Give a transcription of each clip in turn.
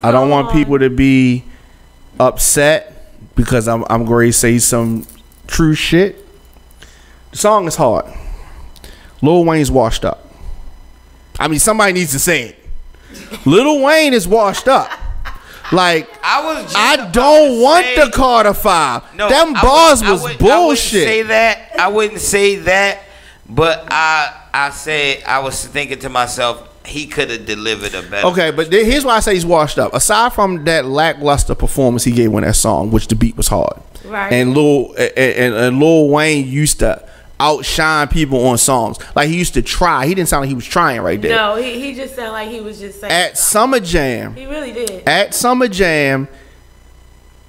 I don't want people to be upset because I'm going to say some true shit. The song is hard. Lil Wayne's washed up. I mean, somebody needs to say it. Lil Wayne is washed up. Like, I don't want the Carter 5. No, them bars was bullshit. I wouldn't say that, but I was thinking to myself, he could have delivered a better. Okay, but here's why I say he's washed up. Aside from that lackluster performance he gave on that song, which the beat was hard, right? And Lil Wayne used to outshine people on songs. Like, he used to try. He didn't sound like he was trying right there. No, he just sounded like he was just saying at Summer Jam. He really did. At Summer Jam,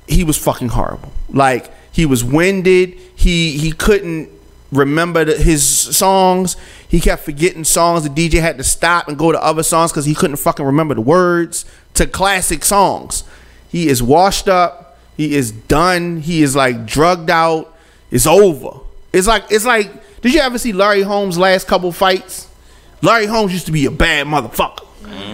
he was fucking horrible. Like, he was winded. He couldn't remember his songs. He kept forgetting songs. The DJ had to stop and go to other songs because he couldn't fucking remember the words to classic songs. He is washed up. He is done. He is like drugged out. It's over. It's like, did you ever see Larry Holmes' last couple fights? Larry Holmes used to be a bad motherfucker.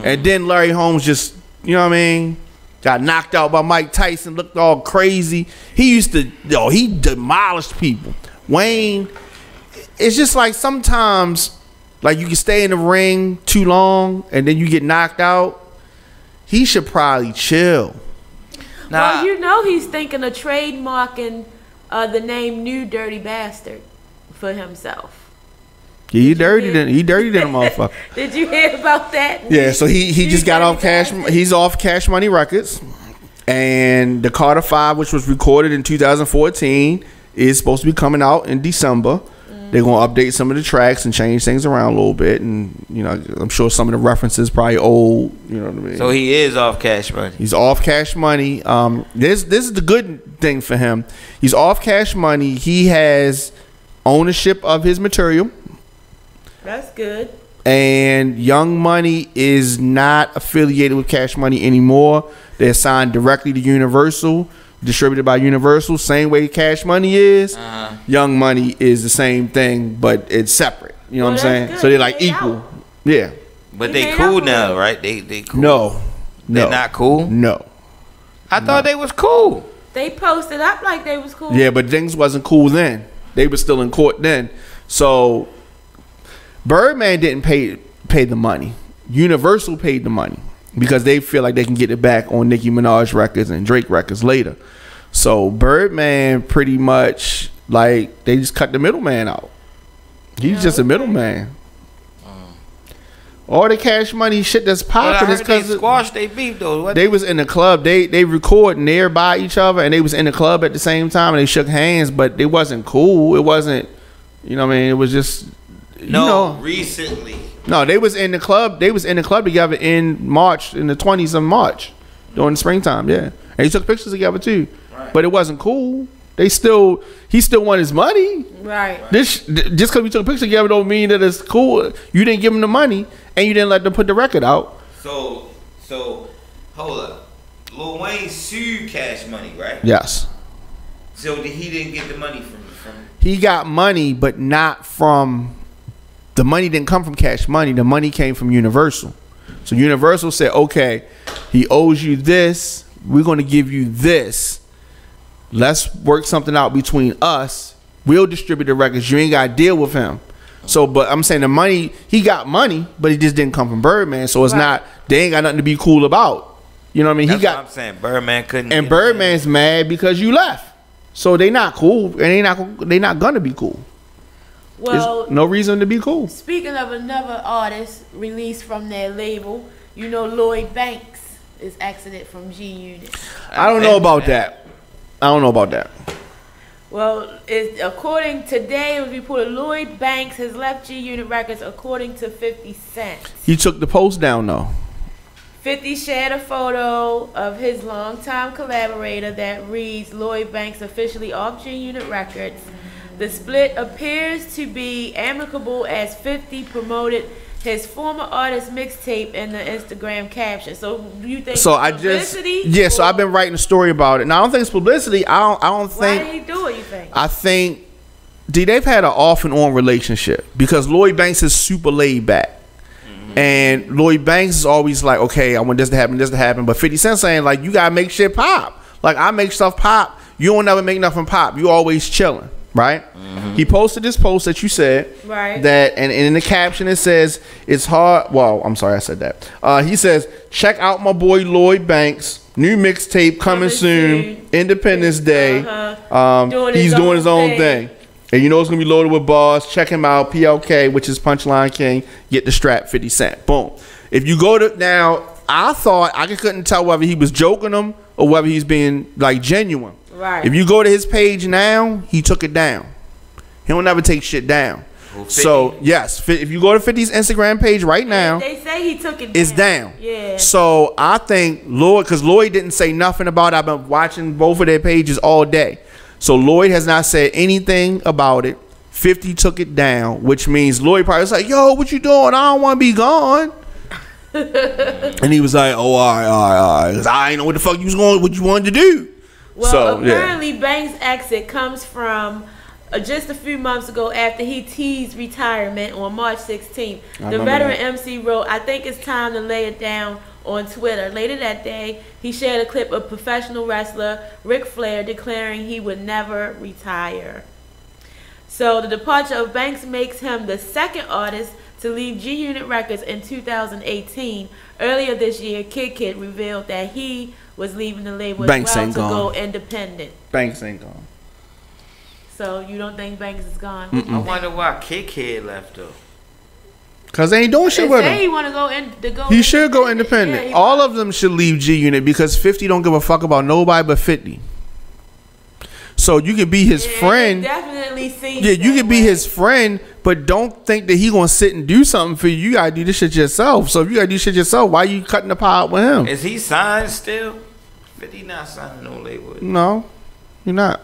And then Larry Holmes just, you know what I mean, got knocked out by Mike Tyson, looked all crazy. He used to, he demolished people. Wayne, it's just like sometimes, like, you can stay in the ring too long and then you get knocked out. He should probably chill. Well, you know he's thinking of trademarking the name New Dirty Bastard for himself. Yeah, he dirty than a motherfucker. Did you hear about that? Yeah, so he just got off Cash. He's off Cash Money Records, and the Carter 5, which was recorded in 2014, is supposed to be coming out in December. They're gonna update some of the tracks and change things around a little bit, and you know, I'm sure some of the references probably old. You know what I mean? So he is off Cash Money. He's off Cash Money. This is the good thing for him. He's off Cash Money. He has ownership of his material. That's good. And Young Money is not affiliated with Cash Money anymore. They're signed directly to Universal, distributed by Universal. Same way Cash Money is. Young Money is the same thing, but it's separate. You know what I'm saying? Good. So they're like equal. Yeah. But they cool now, right? They cool. No. They're not cool? No. I thought they was cool. They posted up like they was cool. Yeah, but things wasn't cool then. They were still in court then. So Birdman didn't pay the money. Universal paid the money because they feel like they can get it back on Nicki Minaj records and Drake records later. So Birdman pretty much, like, they just cut the middleman out. He's just a middleman. All the Cash Money shit that's popping is because they squashed they beef though. They was in the club. They record nearby each other, and they was in the club at the same time, and they shook hands, but it wasn't cool. It wasn't, you know what I mean? It was just, recently. No, they was in the club. They was in the club together in March, in the 20s of March, during the springtime. Yeah, and they took pictures together too. Right. But it wasn't cool. He still want his money. Right. Just because we took a picture together don't mean that it's cool. You didn't give him the money, and you didn't let them put the record out. So hold up. Lil Wayne sued Cash Money, right? Yes. So he didn't get the money from. He got money, but not from. The money didn't come from Cash Money. The money came from Universal. So Universal said, okay, he owes you this. We're going to give you this. Let's work something out between us. We'll distribute the records. You ain't got to deal with him. So, but I'm saying the money, he got money, but it just didn't come from Birdman. So it's not, they ain't got nothing to be cool about. You know what I mean? That's what I'm saying. Birdman couldn't. And Birdman's mad because you left. So they not cool, and they not gonna be cool. Well, there's no reason to be cool. Speaking of another artist released from their label, you know Lloyd Banks is exited from G Unit. I don't know about that. Well, according today, it was reported Lloyd Banks has left G Unit Records, according to 50 Cent. He took the post down though. 50 shared a photo of his longtime collaborator that reads Lloyd Banks officially off G Unit Records. The split appears to be amicable as 50 promoted his former artist mixtape in the Instagram caption. So do you think publicity? So I've been writing a story about it. Now I don't think it's publicity. I don't think. Why did he do it, you think? I think they've had an off and on relationship because Lloyd Banks is super laid back. And Lloyd Banks is always like, okay, I want this to happen. But 50 Cent saying, like, you got to make shit pop. Like, I make stuff pop. You don't never make nothing pop. You always chilling, right? He posted this post that you said. Right. That, and in the caption it says, it's hard. Well, I'm sorry I said that. He says, check out my boy Lloyd Banks. New mixtape coming soon. Independence Day. He's doing his own thing. And you know it's going to be loaded with bars. Check him out. PLK, which is Punchline King. Get the strap, 50 Cent. Boom. If you go to now, I thought I couldn't tell whether he was joking them or whether he's being like genuine. Right. If you go to his page now, he took it down. He don't never take shit down. So yes, if you go to 50's Instagram page right now, they say he took it down. It's down. Yeah. So I think Lloyd, because Lloyd didn't say nothing about it. I've been watching both of their pages all day. So Lloyd has not said anything about it. 50 took it down, which means Lloyd probably was like, yo, what you doing? I don't want to be gone. And he was like, oh, all right. Because I ain't know what the fuck you was going, what you wanted to do. Well, so, apparently Banks' exit comes from just a few months ago after he teased retirement on March 16th. The veteran MC wrote, I think it's time to lay it down on Twitter. Later that day, he shared a clip of professional wrestler Ric Flair declaring he would never retire. So the departure of Banks makes him the second artist to leave G-Unit Records in 2018. Earlier this year, Kid revealed that he was leaving the label Banks as well to go independent. Banks ain't gone. So you don't think Banks is gone? I wonder why Kid left though. Cause they ain't doing shit with him. He want to go in. He should go independent. Yeah, all of them should leave G-Unit because 50 don't give a fuck about nobody but 50. So you can be his friend. Definitely see. Yeah, you can be his friend, but don't think that he gonna sit and do something for you. You gotta do this shit yourself. So if you gotta do shit yourself, why you cutting the pie out with him? Is he signed still? 50 not signed no label. No, you're not.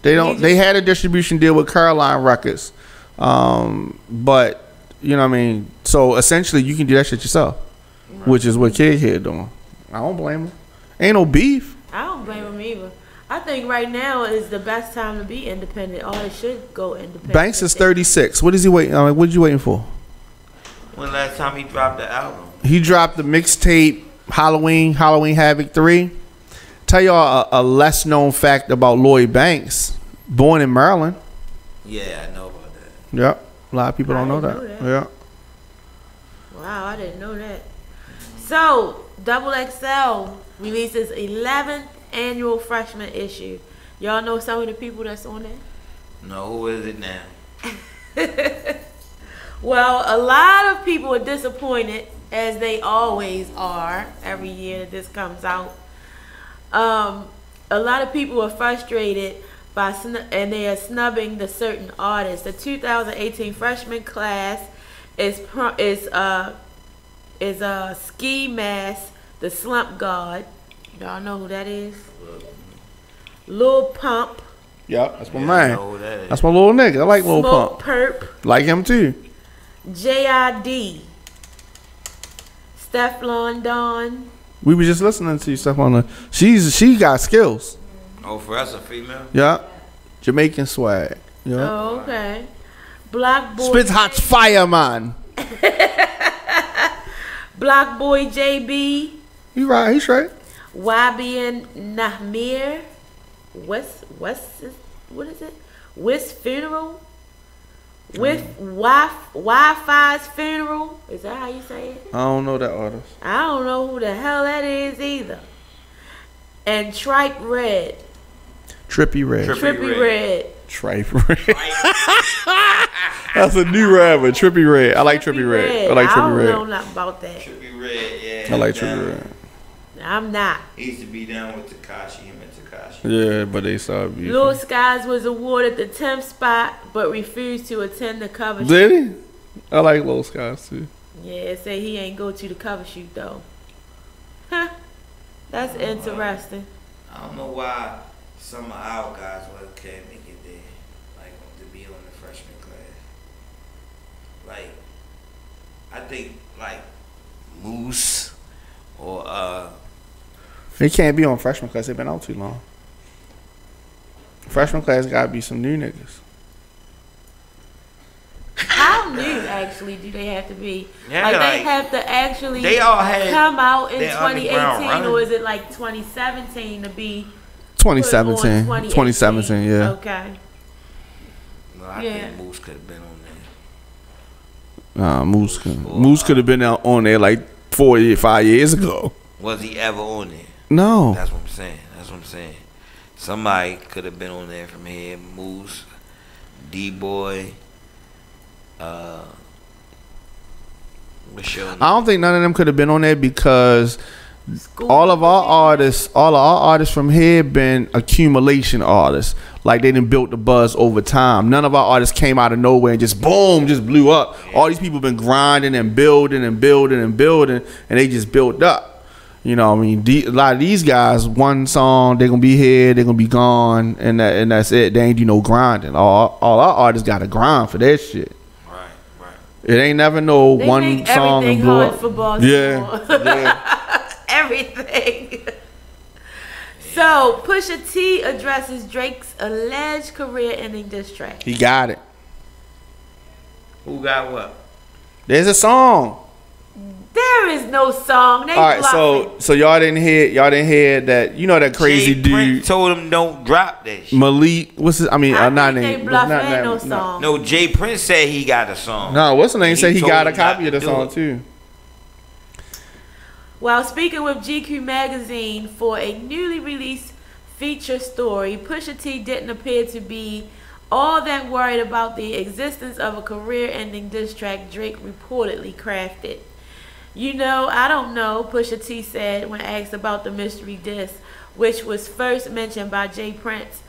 They don't. They had a distribution deal with Caroline Records, but you know what I mean. So essentially, you can do that shit yourself, which is what Kid here doing. I don't blame him. Ain't no beef. I don't blame him either. I think right now is the best time to be independent. Artists should go independent. Banks is 36. What is he waiting? What are you waiting for? When last time he dropped the album? He dropped the mixtape Halloween Havoc 3. Tell y'all a less known fact about Lloyd Banks. Born in Maryland. Yeah, I know about that. Yep. A lot of people don't know that. Yeah. Wow, I didn't know that. So, Double XL releases 11th annual freshman issue. Y'all know some of the people that's on there? No, who is it now? Well, a lot of people are disappointed, as they always are every year that this comes out. A lot of people are frustrated and they are snubbing the certain artists. The 2018 freshman class is Ski Mask, the Slump God. Y'all know who that is? Lil Pump. Yep, that's my man. That that's my little nigga. I like Lil Smoke Pump. Perp. Like him too. J.I.D. Stefflon Don. We were just listening to stuff on the. She got skills. Oh, for us, a female? Yeah. Jamaican swag. Yeah. Oh, okay. Block Boy. Spits hot fire, man. Block Boy JB. He right. He straight. YB and Nahmir. What is it? West Funeral. With Wi-Fi's Funeral. Is that how you say it? I don't know that artist. I don't know who the hell that is either. And Tripe Red. Trippy Red. Trippy Red. Tripe Red. That's a new rapper. Trippy Red. I like Trippy Red. I like Trippy Red. I don't know nothing about that. Trippy Red, yeah. I like Trippy Red. I'm not. He used to be down with Tekashi, him and Tekashi. Yeah, but they saw it. Lil Skies was awarded the 10th spot, but refused to attend the cover shoot. Did he? I like Lil Skies too. Yeah, say he ain't go to the cover shoot though. Huh. That's interesting. I don't know why some of our guys can't make it there, like to be on the freshman class. Like, I think like Moose or They can't be on freshman class. They've been out too long. Freshman class gotta be some new niggas. How new actually do they have to be? Yeah, like they like, have to actually they all had come out in their underground 2018, or is it like 2017 to be? 2017. 2018? 2017, yeah. Okay. No, I think Moose could have been on there. Moose could have been out on there like 5 years ago. Was he ever on there? No. That's what I'm saying. Somebody could have been on there from here. Moose, D-Boy, Michelle. I don't think none of them could have been on there because all of our artists from here been accumulation artists. Like they done built the buzz over time. None of our artists came out of nowhere and just boom, just blew up. Yeah. All these people been grinding and building and building and building, and they just built up. You know what I mean? A lot of these guys, one song, they're going to be here, they're going to be gone, and that's it. They ain't do no grinding. All our artists got to grind for that shit. Right. It ain't never one song and blow up. For yeah. Everything. So, Pusha T addresses Drake's alleged career-ending diss track. He got it. Who got what? There's a song. There is no song. They all right, so y'all didn't hear that. You know that crazy Jay dude Prince told him don't drop that shit. Malik, what's his? I mean, not they name. bluff, Not ain't no name. song. No, Jay Prince said he got a song. No, what's the name? Said he got a copy of the song it. too. While speaking with GQ magazine for a newly released feature story, Pusha T didn't appear to be all that worried about the existence of a career-ending diss track Drake reportedly crafted. You know, I don't know, Pusha T said when asked about the mystery diss, which was first mentioned by Jay Prince.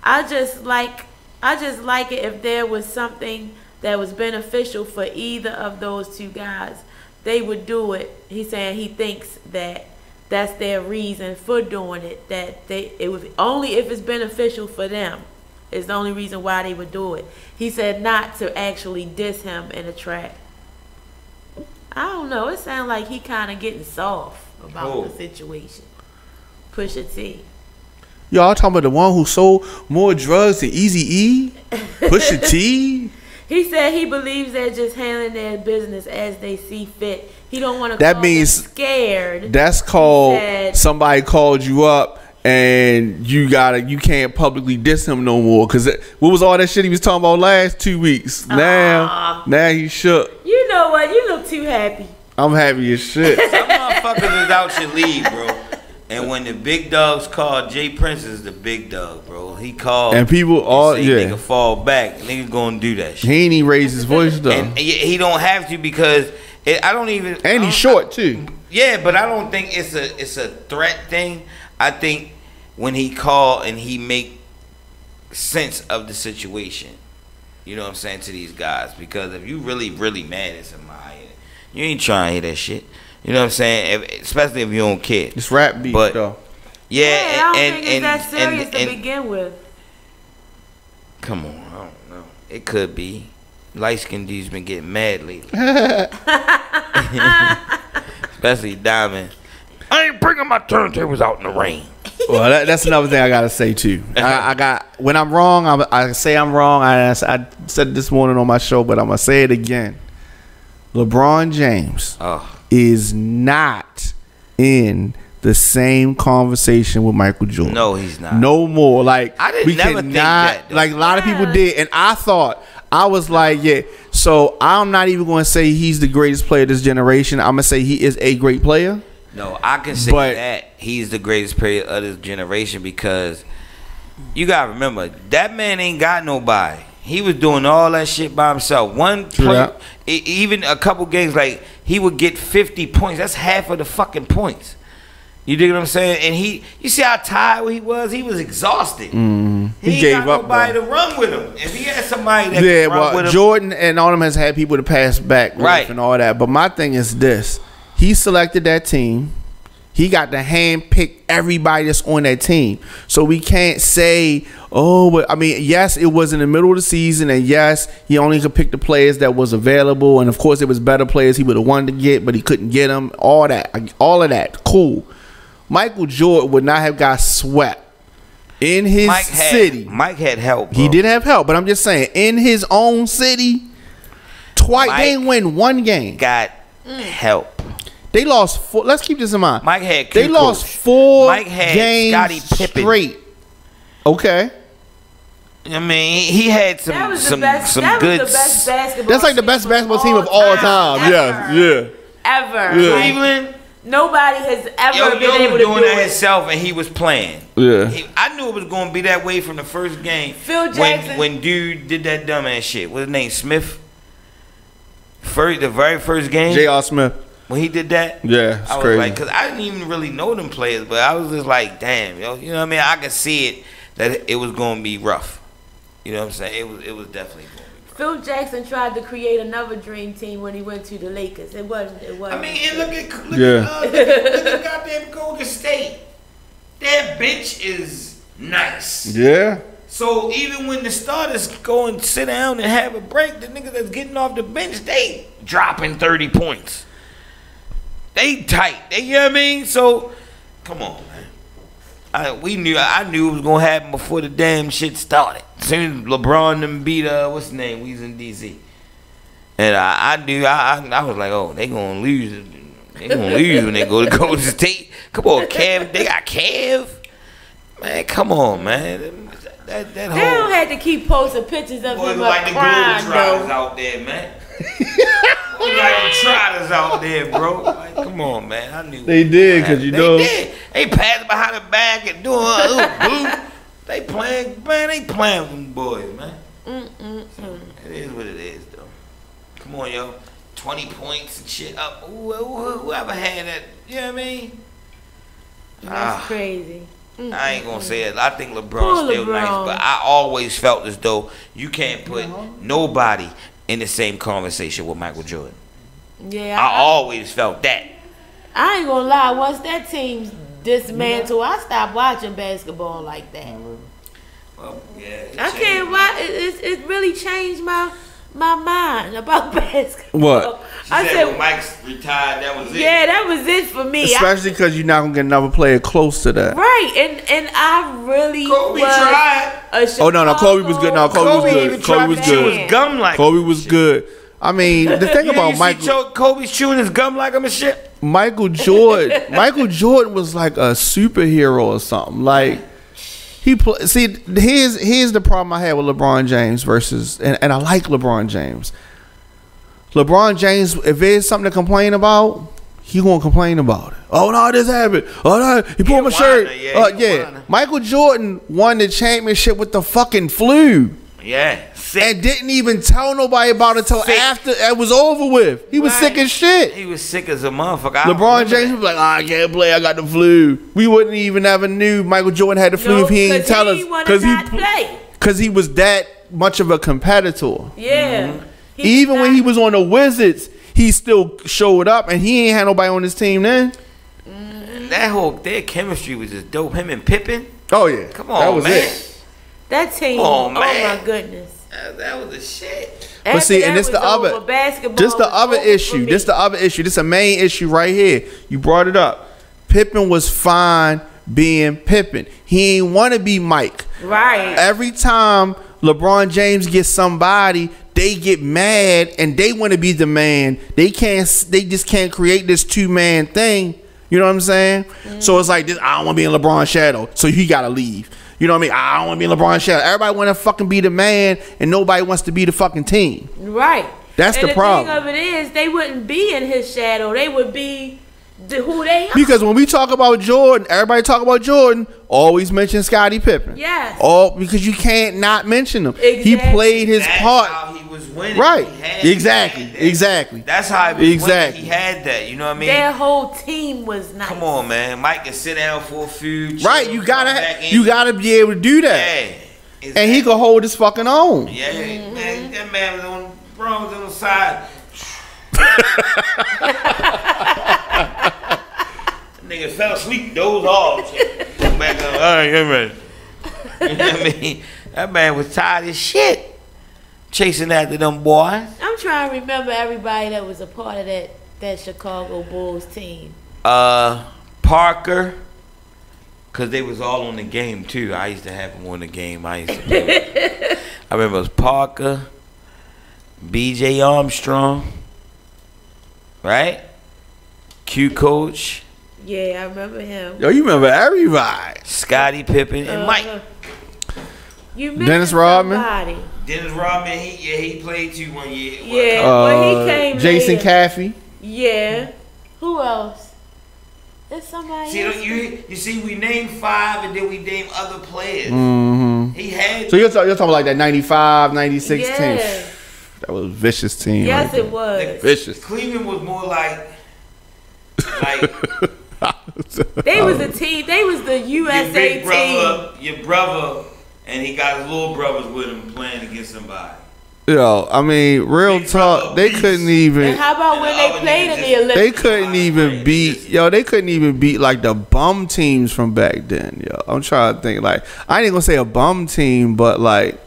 I just like it if there was something that was beneficial for either of those two guys. They would do it. He's saying he thinks that that's their reason for doing it. That it was only if it's beneficial for them. Is the only reason why they would do it. He said not to actually diss him in a track. I don't know. It sounds like he kind of getting soft about the situation. Pusha T. Y'all talking about the one who sold more drugs than Eazy-E? Pusha T? He said he believes they're just handling their business as they see fit. He don't want to call them scared. That's called somebody called you up and you can't publicly diss him no more. Cause what was all that shit he was talking about last 2 weeks? Now he shook. You know what? You look too happy. I'm happy as shit. Some motherfuckers is out your league, bro. And when the big dogs called, Jay Prince is the big dog, bro. He called and people all nigga fall back. Nigga gonna do that shit. He ain't even raised his voice though. And he don't have to because I don't even. And he's short too. Yeah, but I don't think it's a threat thing. I think when he call and he make sense of the situation, you know what I'm saying, to these guys. Because if you really mad at somebody, you ain't trying to hear that shit. You know what I'm saying? Especially if you don't care. It's rap beef though. Yeah, I don't think it's that serious to begin with. Come on, I don't know. It could be. Light-skinned dudes been getting mad lately. Especially Diamond. I ain't bringing my turntables out in the rain. Well, that's another thing I gotta say too. I got when I'm wrong, I say I'm wrong. I said it this morning on my show, but I'm gonna say it again. LeBron James is not in the same conversation with Michael Jordan. No, he's not. No more. Like I didn't never think that. Like a lot of people did, and I was like, yeah. So I'm not even going to say he's the greatest player of this generation. I'm gonna say he is a great player. No, I can say that he's the greatest player of this generation because you gotta remember that man ain't got nobody. He was doing all that shit by himself. One play, even a couple games, like he would get 50 points. That's half of the fucking points. You dig what I'm saying? And you see how tired he was? He was exhausted. He gave got up. Nobody to run with him. If he had somebody that could run with him, Jordan and all them has had people to pass back with and all that. But my thing is this: he selected that team. He got to hand pick everybody that's on that team. So we can't say, oh, but I mean, yes, it was in the middle of the season, and yes, he only could pick the players that was available, and of course, it was better players he would have wanted to get, but he couldn't get them. All of that, cool. Michael Jordan would not have got swept in his city. Mike had help. Bro. He did have help, but I'm just saying, in his own city, twice. They didn't win one game. Got help. They lost 4. Let's keep this in mind. Mike had They lost 4 games Scottie Pippen straight. Okay. I mean, he had some That was the some best, some that good. was the best basketball. That's like the best basketball team of all time. Yes. Yeah. Ever. Yeah. Like, Cleveland. nobody has ever been able was to doing do that it. himself, and he was playing. Yeah. I knew it was going to be that way from the first game. Phil Jackson. When dude did that dumbass shit. What's his name? Smith. The very first game. J.R. Smith. When he did that. Yeah, it's I was crazy. like, because I didn't even really know them players, but I was just like, damn, yo, you know what I mean? I could see it that it was going to be rough. You know what I'm saying? It was definitely going to be rough. Phil Jackson tried to create another dream team when he went to the Lakers. It wasn't. I mean, and look at goddamn Golden State. Their bench is nice. Yeah. So even when the starters go and sit down and have a break, the niggas that's getting off the bench, they dropping 30 points. They tight. You know what I mean? So, come on, man. I knew it was gonna happen before the damn shit started. As soon as LeBron them beat what's his name? We was in DC, and I knew I was like, oh, they gonna lose. They gonna lose when they go to Golden State. Come on, Kev. They got Kev. Man, come on, man. That They whole don't have to keep posting pictures of boy him like up the crying Globetrotters though. out there, man. Boy, like the Trotters out there, bro. Like, come on, man. I knew They did, because you know. They did. They passed behind the back and doing a little blue. They playing, man. They playing with them boys, man. It is what it is, though. Come on, yo. 20 points and shit up. Whoever had that, you know what I mean? That's crazy. I ain't gonna say it. I think LeBron's Poor still LeBron. nice, but I always felt as though you can't put nobody in the same conversation with Michael Jordan. Yeah. I always felt that. I ain't gonna lie. Once that team's dismantled, I stopped watching basketball like that. Well, yeah. I can't watch. It really changed my mind about basketball. What? I said said, when Mike's retired, that was it. yeah, that was it for me. Especially because you're not gonna get another player close to that. Right, and I really Kobe was tried. a Oh no, Kobe was good. No, Kobe was even good. tried Kobe was to chew good. his gum like Kobe him was and shit. good. I mean, the thing You about see Kobe's chewing his gum like him and shit. Michael Jordan was like a superhero or something. Like here's the problem I had with LeBron James versus and I like LeBron James. LeBron James, if there's something to complain about, he gonna complain about it. Oh no, this happened. Oh no, he pulled my shirt. Yeah. Michael Jordan won the championship with the fucking flu. Yeah, sick. And didn't even tell nobody about it till after it was over with. He was sick as shit. He was sick as a motherfucker. LeBron James was like, I can't play. I got the flu. We wouldn't even ever knew Michael Jordan had the flu if he didn't tell us. Because he was that much of a competitor. Yeah. Even when he was on the Wizards, he still showed up, and he ain't had nobody on his team then. Their chemistry was just dope. Him and Pippen. Oh yeah, Come on, that was man. it. That team. Oh, Oh man. my goodness. That was the shit. But see, and this the other, this the other issue. This the other issue. This a main issue right here. You brought it up. Pippen was fine being Pippen. He ain't want to be Mike. Right. Every time LeBron James gets somebody, they get mad and they want to be the man. They just can't create this 2-man thing. You know what I'm saying? So it's like this. I don't want to be in LeBron's shadow, so he gotta leave. You know what I mean? I don't want to be in LeBron's shadow. Everybody want to fucking be the man, and nobody wants to be the fucking team. Right. That's the problem. The thing of it is, they wouldn't be in his shadow. They would be who they are. Because when we talk about Jordan, everybody talk about Jordan, always mention Scottie Pippen. Yes. All because you can't not mention him. Exactly. He played his That's part. how he was winning. Right. Exactly. That's how he was winning. He had that. You know what I mean? Their whole team was nice. Come on, man. Mike can sit down for a few. Right. You gotta be able to do that. Yeah. Exactly. And he could hold his fucking own. Yeah, man. That man was on the side. Nigga fell asleep, dozed off. Back up. All right, get ready. You know what I mean? That man was tired as shit chasing after them boys. I'm trying to remember everybody that was a part of that Chicago Bulls team. Parker, because they was all on the game too. I used to have them on the game. I remember it was Parker. B.J. Armstrong, right? Q Coach, Yeah, I remember him. Yo, you remember everybody. Scottie Pippen, and Mike. You Dennis Rodman. somebody. Dennis Rodman, he played too one year. Yeah, when he came Jason later. Caffey. Yeah. Who else? There's somebody See, else. you see, we named 5 and then we named other players. Mm-hmm. He had. So you're talking like that 95, 96 Yeah. team. That was a vicious team. Yes, right it was. Vicious. Cleveland was more like They was a team. They was the your USA big team. brother, your brother, and he got his little brothers with him playing against somebody. Yo, I mean, real talk, they couldn't even. And how about when they played in the Olympics? They couldn't even beat. Yo, they couldn't even beat like the bum teams from back then. Yo, I'm trying to think. Like, I ain't gonna say a bum team, but like,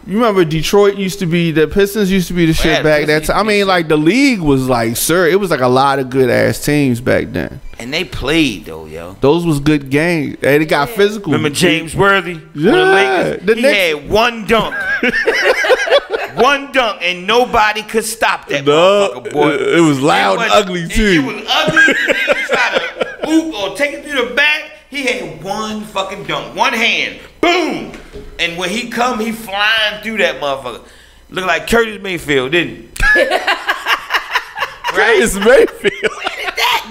you remember Detroit used to be, the Pistons used to be the shit back that time. I mean, like the league was like, sir, it was like a lot of good ass teams back then. And they played though, yo. Those was good games. And it got physical. Remember James Worthy? Yeah, The Lakers? He had one dunk. One dunk, and nobody could stop that motherfucker, boy. It was loud and ugly too. It was ugly. He tried to oop or take it through the back. He had one fucking dunk, one hand, boom, and when he come, he flying through that motherfucker. Looked like Curtis Mayfield, didn't he? Curtis Mayfield.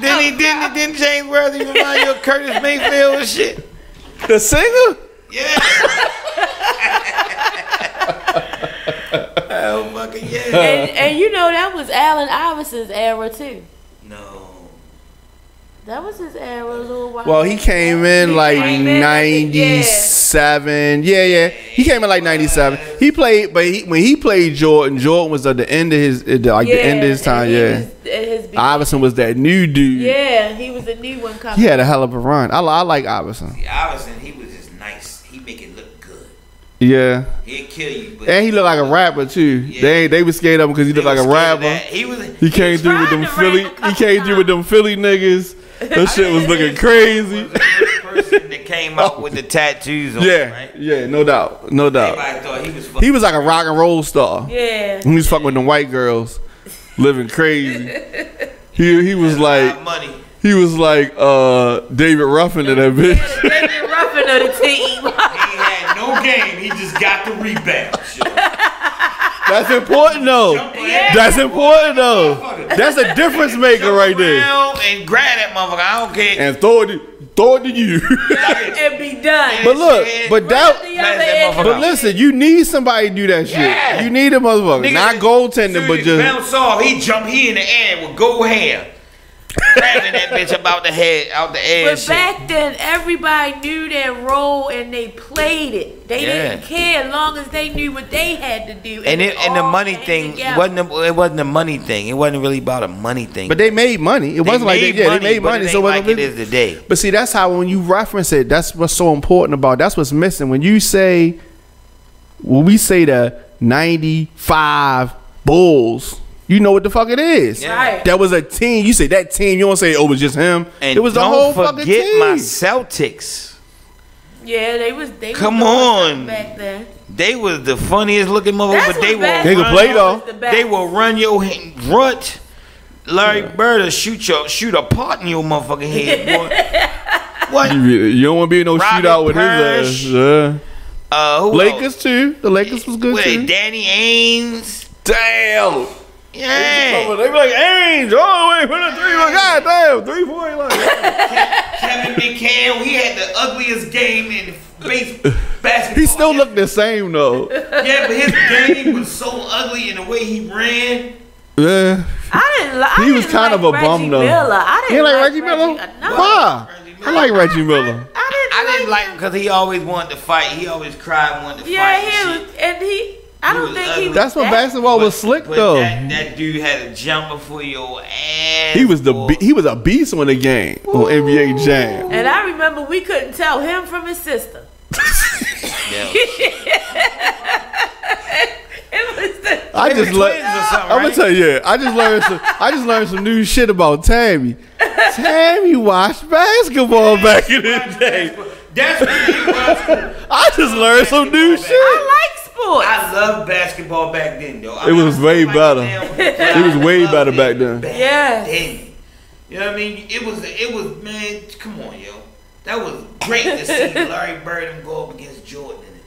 Didn't James Worthy remind you of Curtis Mayfield and shit? The singer? Yeah. Oh fucking yeah. And you know that was Allen Iverson's era too. No. That was his era a little while. Well, he came in like came in, 97. Yeah. He came in like 97. He played, but when he played Jordan was at the end of his the end of his time. Yeah. Iverson was that new dude. Yeah, he was the new one coming. He had a hell of a run. I like Iverson. See, Iverson, he was just nice. He make it look good. Yeah. He'd kill you. But And he looked like a rapper too. Yeah. They was scared of him because he looked like a rapper. He came through with them Philly. He came through with them Philly niggas. That shit was looking crazy. Was the first person that came out with the tattoos on him, right? Yeah, no doubt. Everybody thought he was fucking. He was like a rock and roll star. Yeah. He was fucking with them white girls, living crazy. He was like money. he was like David Ruffin of that bitch. David Ruffin of the team. He had no game. He just got the rebound. That's important though. Yeah. That's important though. That's a difference maker right there. And grab that motherfucker. I don't care. And throw it to you. And be done. But look, but that. But But listen, you need somebody to do that shit. Yeah. You need a motherfucker, not goaltending, but just bounce off. He jump. He in the air with gold hair, grabbing that bitch about the head, out the air. But back then, everybody knew their role and they played it. They didn't care as long as they knew what they had to do. And the all money came thing together. it wasn't a money thing. It wasn't really about a money thing. But they made money. It wasn't like they made money. But it So ain't it like wasn't it is today. But see, that's how when you reference it, that's what's so important about. That's what's missing when you say, when we say the '95 Bulls. You know what the fuck it is. Yeah. Right. That was a team. You say that team. You don't say, oh, it was just him. And it was the whole fucking forget team. my Celtics. Yeah, they was Come doing on. something back then. They was the funniest looking motherfucker, but they will They could play though. They will run your runt. Larry Bird will shoot a part in your motherfucking head, boy. What? You don't want to be in no Robert shootout with Parrish. his ass. Who Lakers else? too. The Lakers was good too. Danny Ainge. Damn. Yeah. They be like, Ainge, all the way from the 3 point. God damn, 3-point line. Kevin McHale, he had the ugliest game in basketball. He still looked the same though. Yeah, but his game was so ugly in the way he ran. Yeah. He was kind of a bum though. I You didn't like Reggie Miller? No. Why? I like Reggie Miller. I didn't like him because he always wanted to fight. He always cried and wanted to Yeah, fight. he and was, shit. and I don't think he was. That's what that- basketball was slick But though. that dude had a jumper for your ass. He was boy. he was a beast on the game on NBA Jam. And I remember we couldn't tell him from his sister. Yeah. It was the. I just learned. twins or something, I'm gonna right? tell you. Yeah, I just learned some new shit about Tammy. Tammy watched basketball back in the day. That's what he was. I just learned some new shit. I like sports. I loved basketball back then, though. It was way better. It was way better back then. Yes. Then. You know what I mean? It was, man, come on, yo. That was great to see Larry Bird go up against Jordan in it.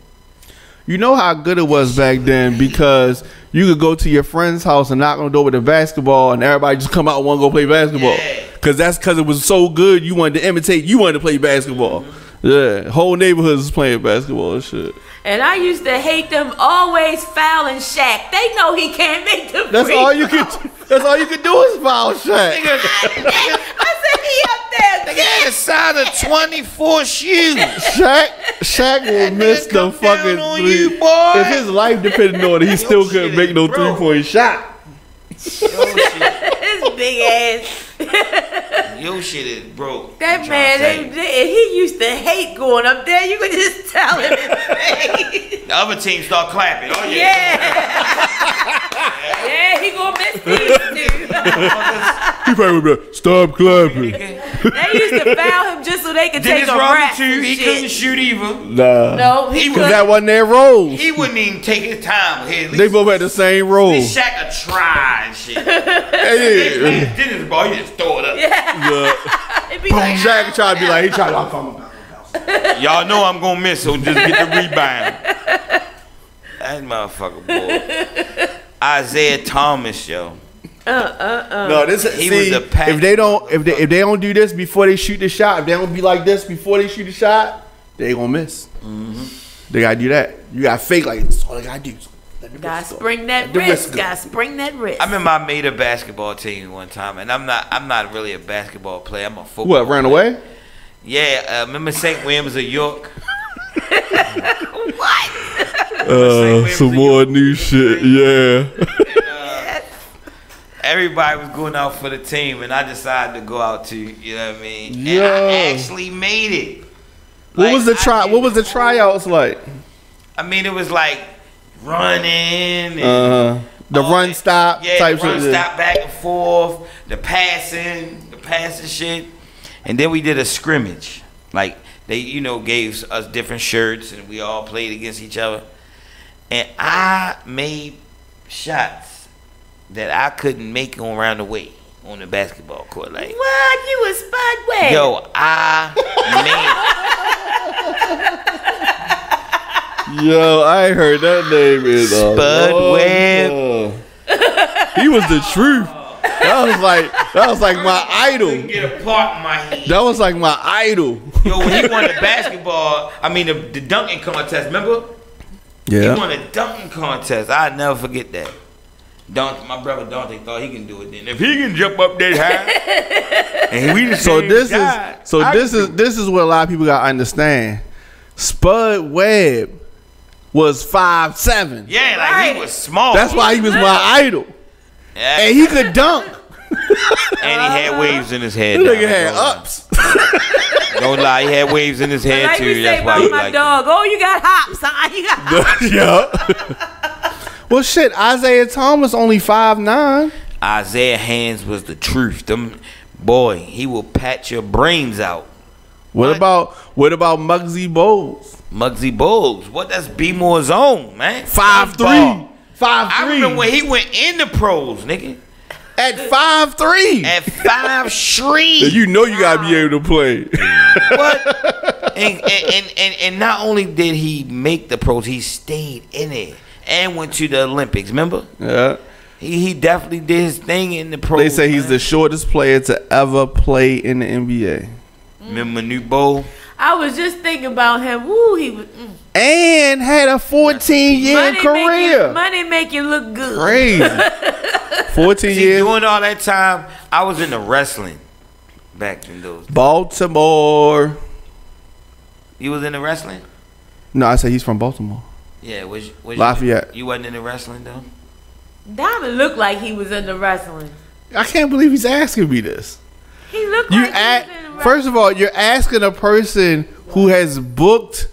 You know how good it was back then because you could go to your friend's house and knock on the door with a basketball and everybody just come out and want to go play basketball. Yeah. Because it was so good you wanted to imitate, you wanted to play basketball. Yeah, whole neighborhoods was playing basketball and shit. And I used to hate them always fouling Shaq. They know he can't make the That's free all you throw. could. That's all you could do is foul Shaq. I said he up there. They got a size of 24 shoes. Shaq will miss the come down fucking on three. you, boy. If his life depended on it, he still shit couldn't make is no broke. 3-point shot. His big ass. Your shit is broke. That I'm man, trying to tell you. he used to hate going up there. You could just tell him his face. The other team start clapping. Oh, Yeah. Yeah, he gonna miss these two. He probably would be like, stop clapping. They used to foul him just so they could take Dennis a rap. Rodman, too. He couldn't shoot either. Nah. No, he He Because couldn't. that wasn't their roles. He wouldn't even take his time. Hey, at They least, both had the same at role. least Shaq a try and shit. Hey, Dennis ball, you just throw it up. yeah. It'd be like, Shaq tried to be like, he tried to Y'all know I'm gonna miss, so just get the rebound. That motherfucker, boy. Isaiah Thomas, yo. No, this He see, was a pack. if they don't do this before they shoot the shot, if they don't be like this before they shoot the shot, they gonna miss. They gotta do that. You gotta fake like that's all they gotta do. Let the gotta wrist go. spring that Let the wrist. go. Gotta spring that wrist. I remember I made a basketball team one time, and I'm not really a basketball player. I'm a football. What ran away? Yeah, remember St. Williams of York? What? Some more new shit. Yeah. Everybody was going out for the team, and I decided to go out too. You know what I mean? And Yo. I actually made it. What was the I did What was the tryouts like? I mean, it was like running and The all run that. stop Yeah, type the run shit. stop back and forth, the passing shit, and then we did a scrimmage. Like they, gave us different shirts, and we all played against each other. And I made shots that I couldn't make on around the way on the basketball court. Like, What? You was Spud Webb. yo, I Yo, I ain't heard that name in Spud Webb. He was the truth. That was like my idol. couldn't get a part in my head. That was like my idol. Yo, when he won the basketball, the dunking contest, remember? He won a dunking contest. I'll never forget that. My brother Dante thought he can do it then. If he can jump up that high, and we just This is what a lot of people gotta understand. Spud Webb was 5'7". Yeah, like Right. he was small. That's why he was my idol. Yeah. And he could dunk. And he had waves in his head. This now. nigga had ups. Don't lie, he had waves in his head Like too. we say That's why about he my like dog. Oh, you got hops, huh? You got hops. Yeah. Well, shit, Isaiah Thomas only 5'9". Isaiah Hands was the truth. Boy, he will pat your brains out. What about Muggsy Bogues? Muggsy Bogues. What? That's B Moore's own, man. 5'3". 5'3". I remember when he went in the pros, nigga. At 5'3". At 5'3". You know you gotta be able to play. What? And not only did he make the pros, he stayed in it and went to the Olympics. Remember? Yeah. He definitely did his thing in the pros. They say he's man. the shortest player to ever play in the NBA. Remember Manute Bol? I was just thinking about him. Woo, he was. And had a 14-year career. Money make you look good. Crazy. 14 See, years. during all that time, I was into wrestling back in those. Baltimore. You was into wrestling? No, I said he's from Baltimore. Yeah, was Lafayette. You wasn't into wrestling though? Diamond looked like he was into wrestling. I can't believe he's asking me this. He looked You like he was into wrestling. First of all, you're asking a person who has booked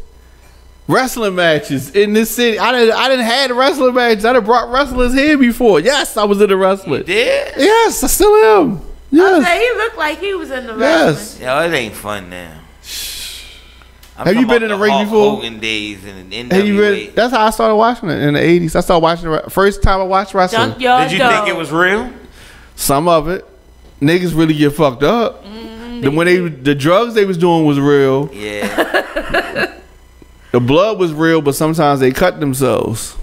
wrestling matches in this city. I didn't had wrestling matches. I done brought wrestlers here before. Yes, I was into wrestling. Did? Yes, I still am. I Yes. said he looked like he was into Yes. wrestling. Yo, it ain't fun now. I'm Have you talking been in about the ring Hulk before? Hogan days and the NWA. Have you been? That's how I started watching it in the 80s. I started watching it first time I watched wrestling. Junkyard Did you Dog. think it was real? Some of it, niggas really get fucked up. The drugs they was doing was real. Yeah. The blood was real, but sometimes they cut themselves.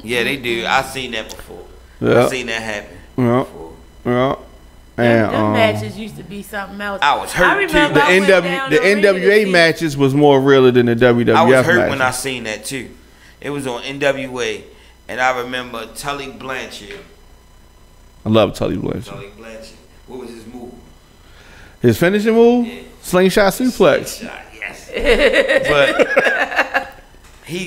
Yeah, they do. I seen that before. Yeah. I seen that happen. Yeah. Before. Yeah. Them And matches used to be something else. I was hurt, too. remember the I went down the arena to NWA see- matches was more realer than the WWF I was hurt matches. when I seen that too. It was on NWA, and I remember Tully Blanchard. I love Tully Blanchard. Tully Blanchard. What was his move? His finishing move, Yeah. slingshot suplex. Slingshot, yes. But he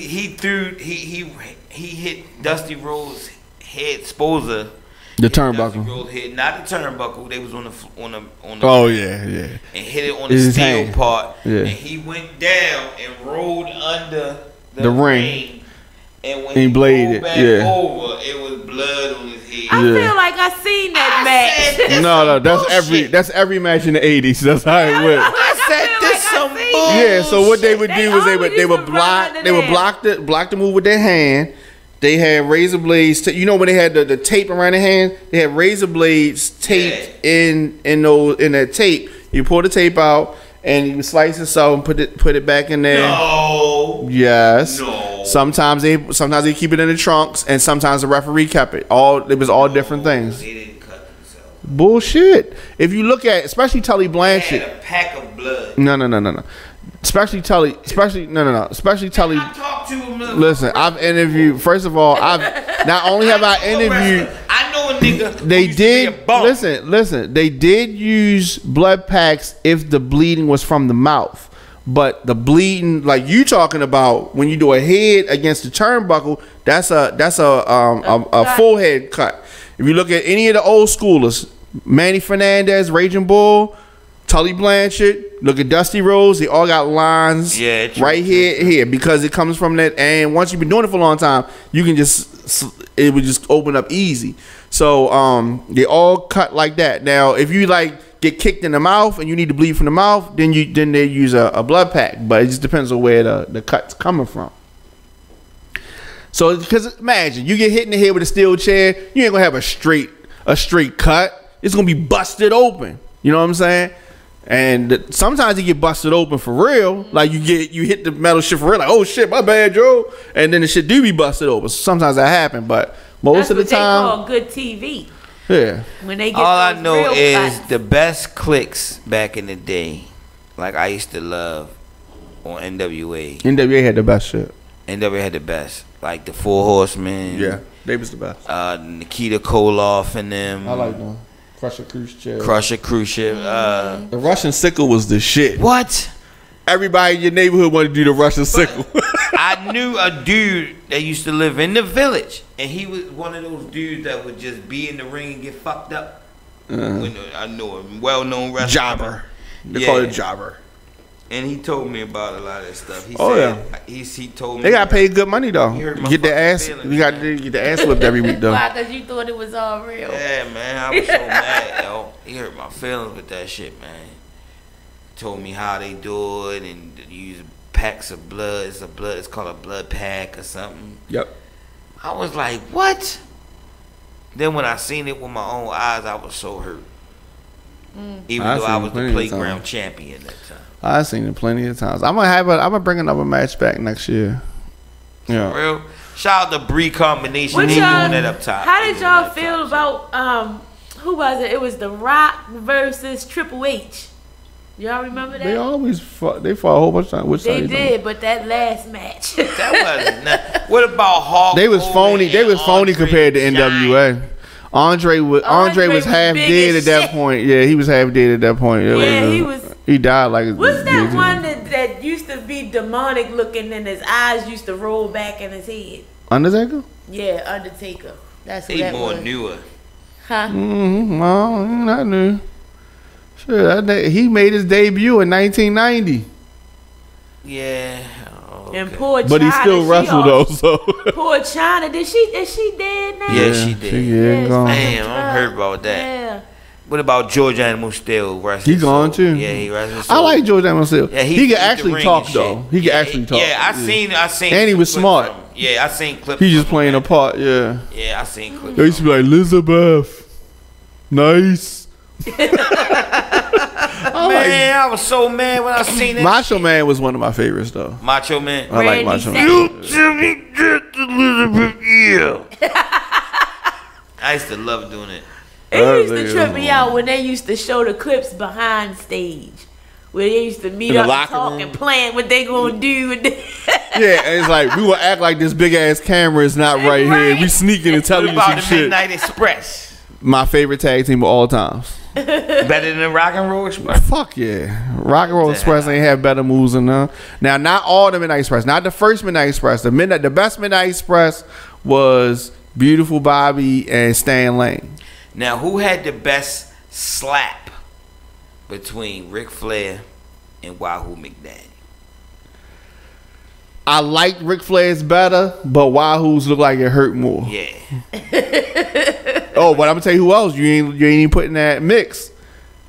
hit Dusty Rhodes' head sposa. The Dusty turnbuckle. Rhodes hit not the turnbuckle. They was on the Oh yeah, yeah. and hit it on His the steel hand. part. Yeah. And he went down and rolled under The ring. And when He he bladed rolled it, back yeah. over, it was blood on his head. I Yeah. feel like I seen that I match. said, No, that's bullshit. every match in the 80s. That's how it went. I said feel this like I some seen bullshit. Yeah, so what they would They do was they always would used to block run they would under block the move with their hand. They had razor blades. You know when they had the tape around their hand, they had razor blades taped in that tape. You pull the tape out and you slice it so and put it back in there. No. Yes. No. Sometimes they keep it in the trunks, and sometimes the referee kept it. It was all different things. They didn't cut themselves. Bullshit. If you look at, especially Tully They Blanchard. had a pack of blood. No. Especially Tully. Especially Tully. I talked to him. Listen, I've interviewed. First of all, not only have I interviewed. I know a nigga. They who used to be a did bum. listen. They did use blood packs if the bleeding was from the mouth, but the bleeding, like you talking about, when you do a head against the turnbuckle, that's a full head cut. If you look at any of the old schoolers, Manny Fernandez, Raging Bull, Tully Blanchard, look at Dusty Rhodes, they all got lines Yeah, true, right here because it comes from that. And once you've been doing it for a long time, you can it would just open up easy. So they all cut like that. Now, if you like get kicked in the mouth and you need to bleed from the mouth, then they use a blood pack. But it just depends on where the cut's coming from. So, because imagine you get hit in the head with a steel chair, you ain't gonna have a straight cut. It's gonna be busted open. You know what I'm saying? And sometimes you get busted open for real. Like you hit the metal shit for real. Like, oh shit, my bad, Joe. And then the shit do be busted open. So sometimes that happen, but most That's of the what they time, call good TV. yeah. When they get All I those know real is cuts. the best clicks back in the day, like I used to love on NWA. NWA had the best shit. NWA had the best, like the Four Horsemen. Yeah, they was the best. Nikita Koloff and them. I like them. Crusher Khrushchev. Crusher Khrushchev. The Russian sickle was the shit. What? Everybody in your neighborhood wanted to do the Russian sickle. I knew a dude that used to live in the village, and he was one of those dudes that would just be in the ring and get fucked up. I know a well-known wrestler. Jobber. They call it jobber. And he told me about a lot of that stuff. He Oh, said, he told me They got paid good money though. You heard my Get their fucking ass. feelings, We got man. to get their ass whipped every week though. Why? Because you thought it was all real. Yeah, man, I was so mad, yo. He hurt my feelings with that shit, man. Told me how they do it and use packs of blood. It's called a blood pack or something. Yep. I was like, what? Then when I seen it with my own eyes, I was so hurt. Even I though I seen was the plenty of playground times. champion that time. I've seen it plenty of times. I'm gonna bring another match back next year. Yeah. Real. Shout out to Bree Combination. What They y'all- doing that up top. How They did doing y'all that up feel top. about who was it? It was The Rock versus Triple H. Y'all remember that? They always fought. They fought a whole bunch of times. Which They side you did, but that last match. That wasn't nothing. What about Hulk? They was phony. Hogan They was and phony Andre compared to Giant? NWA. Andre was was half big dead as at that shit. point. Yeah, he was half dead at that point. Yeah, he was. He died like. What's that years one ago. that used to be demonic looking and his eyes used to roll back in his head? Undertaker? Yeah, Undertaker. That's who They that more was. newer. Huh? Mm-hmm. Well, not new. Sure, he made his debut in 1990, Yeah. Oh, And okay. poor China. but he still she wrestled all- though. So Poor China. Is she dead now? Yeah, she did. Yeah, it's gone. from Damn, the I'm hurt about that. Yeah. What about George Animal Steel? He gone too. Yeah, he rests. I like George Animal Steel. Yeah, he can actually talk though. He can actually talk. Yeah, I seen. And he was smart. Yeah, I seen clips. He just playing a part. Yeah. Yeah, I seen clips. They used to be like Elizabeth. Nice. Man, I was so mad when I seen that. Macho Man was one of my favorites though. Macho Man. I like Macho Man. You Jimmy get Elizabeth. Yeah. I used to love doing it. It used to trip me out when they used to show the clips behind stage, where they used to meet up and talk and plan what they gonna do. Yeah, and it's like we will act like this big ass camera is not right here. We sneaking and telling you some the shit. Midnight Express. My favorite tag team of all times. Better than Rock and Roll Express. Fuck yeah, Rock and Roll Express ain't have better moves than them. Now, not all the Midnight Express, not the first Midnight Express. The best Midnight Express was Beautiful Bobby and Stan Lane. Now, who had the best slap between Ric Flair and Wahoo McDaniel? I liked Ric Flair's better, but Wahoo's look like it hurt more. Yeah. Oh, but I'm gonna tell you who else you ain't even putting that mix.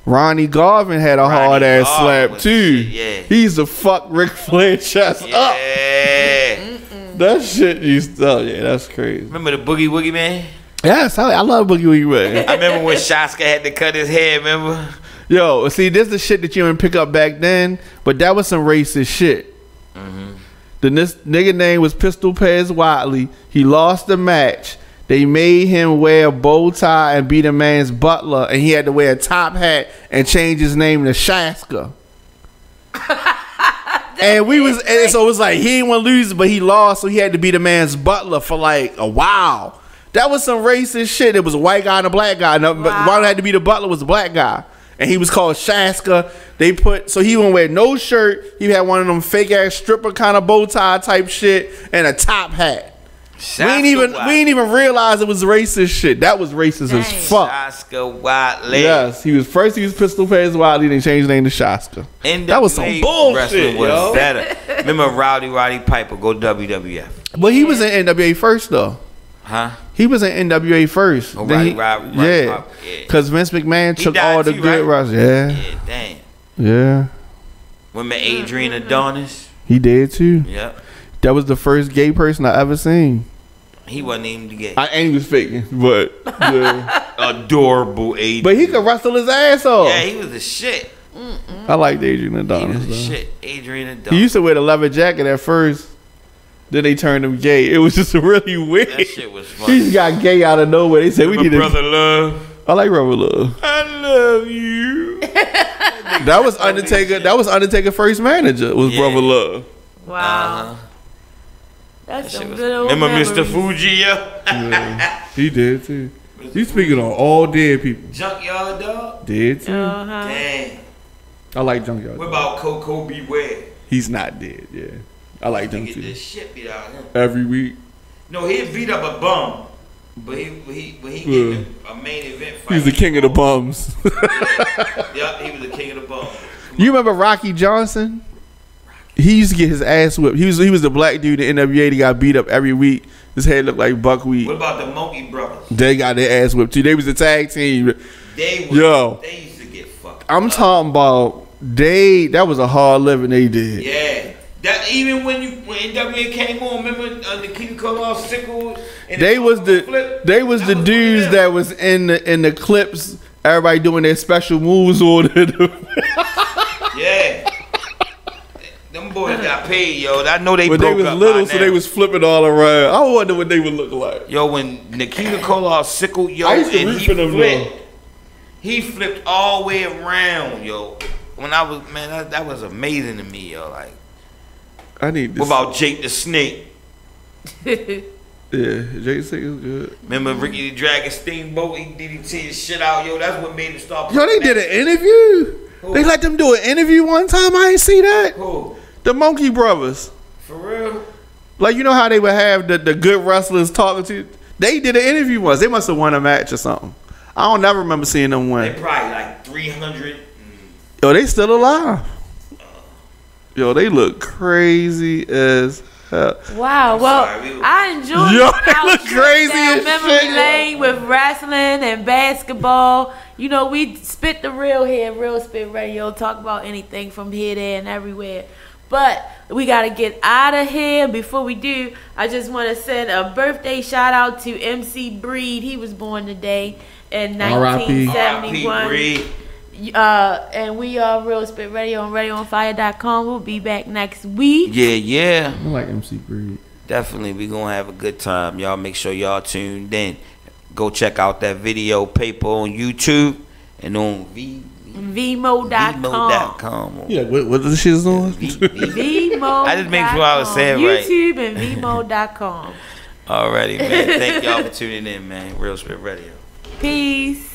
Ronnie Garvin had a hard ass slap too. Yeah. He's the fuck Ric Flair chest up. That shit used to, that's crazy. Remember the Boogie Woogie Man? Yes, I love Boogie Woogie Man. I remember when Shaska had to cut his hair, remember? Yo, see, this is the shit that you didn't pick up back then, but that was some racist shit. The nigga name was Pistol Pez Watley. He lost the match. They made him wear a bow tie and be the man's butler, and he had to wear a top hat and change his name to Shaska. And so it was like he didn't want to lose, but he lost, so he had to be the man's butler for like a while. That was some racist shit. It was a white guy and a black guy. But why had to be the butler was a black guy, and he was called Shaska. So he wouldn't wear no shirt. He had one of them fake ass stripper kind of bow tie type shit and a top hat. We ain't even realize it was racist shit. That was racist as fuck. Shaska Watley. Yes, he was Pistol Pez Watley, then changed his name to Shaska. That was some bullshit, was better. Remember Roddy Piper go WWF? Well, he was in NWA first though. Huh? He was in NWA first. Oh, Roddy Piper. Because Vince McMahon took all the good wrestlers. Yeah, damn. Yeah. Remember Adrian Adonis? He did too. Yep. That was the first gay person I ever seen. He wasn't even gay. And he was faking, but yeah. Adorable Adrian. But he could wrestle his ass off. Yeah, he was the shit. I liked Adrian Adonis. He was the shit. Adrian Adonis. He used to wear the leather jacket at first. Then they turned him gay. It was just really weird. That shit was funny. He just got gay out of nowhere. They said we need Brother Love. I like Brother Love. I love you. That was Undertaker. That was Undertaker's first manager. Was Brother Love. Wow. That's some good old Remember memories. Mr. Fuji? Yeah, he did too. He's speaking on all dead people. Junkyard Dog? Dead too. Dang. I like Junkyard. What about Coco Beware? He's not dead. Yeah, I like him He too. get this shit beat out of him. Every week. No, he'd beat up a bum. But he get a main event fight. He's the king of the bums. Yep, he was the king of the bums. You remember Rocky Johnson? He used to get his ass whipped. He was the black dude in NWA that got beat up every week. His head looked like buckwheat. What about the Monkey Brothers? They got their ass whipped too. They was the tag team. They used to get fucked I'm up. talking about that was a hard living they did. Yeah. That even when NWA came on, remember Nikita Koloff sickle? They was the dudes that was in the clips. Everybody doing their special moves on it. Yeah. Them boys got paid, yo. I know they but broke they was up little, by so now. they was flipping all around. I wonder what they would look like. Yo, when Nikita Koloff sickled, yo, I used to and root for them, he flipped all the way around, yo. When I was that was amazing to me, yo. Like, I need this. what about Jake the Snake? Yeah, Jake the Snake is good. Remember Ricky the Dragon Steamboat? He DDT his shit out, yo. That's what made him start. Yo, they did an interview. Who? They let them do an interview one time. I ain't see that. Who? The Monkey Brothers. For real? Like, you know how they would have the good wrestlers talking to you? They did an interview once. They must have won a match or something. I don't never remember seeing them win. They probably like 300. Yo, they still alive. Yo, they look crazy as Wow. Well, I enjoyed Yo, our they look trip crazy down as memory shit. lane with wrestling and basketball. You know, we spit the real here, Real Spit Radio. Talk about anything from here, there, and everywhere. But we got to get out of here. Before we do, I just want to send a birthday shout out to MC Breed. He was born today in R.I.P. 1971. Breed. And we are Real Spit Radio on RadioOnFire.com. We'll be back next week. Yeah. I like MC Breed. Definitely, we gonna have a good time. Y'all make sure y'all tuned in. Go check out that video paper on YouTube and on Vmo.com. Yeah, what the shit is on? Vmo. I just make sure I was saying right. YouTube and Vmo.com. Alrighty, man. Thank y'all for tuning in, man. Real Spit Radio. Peace.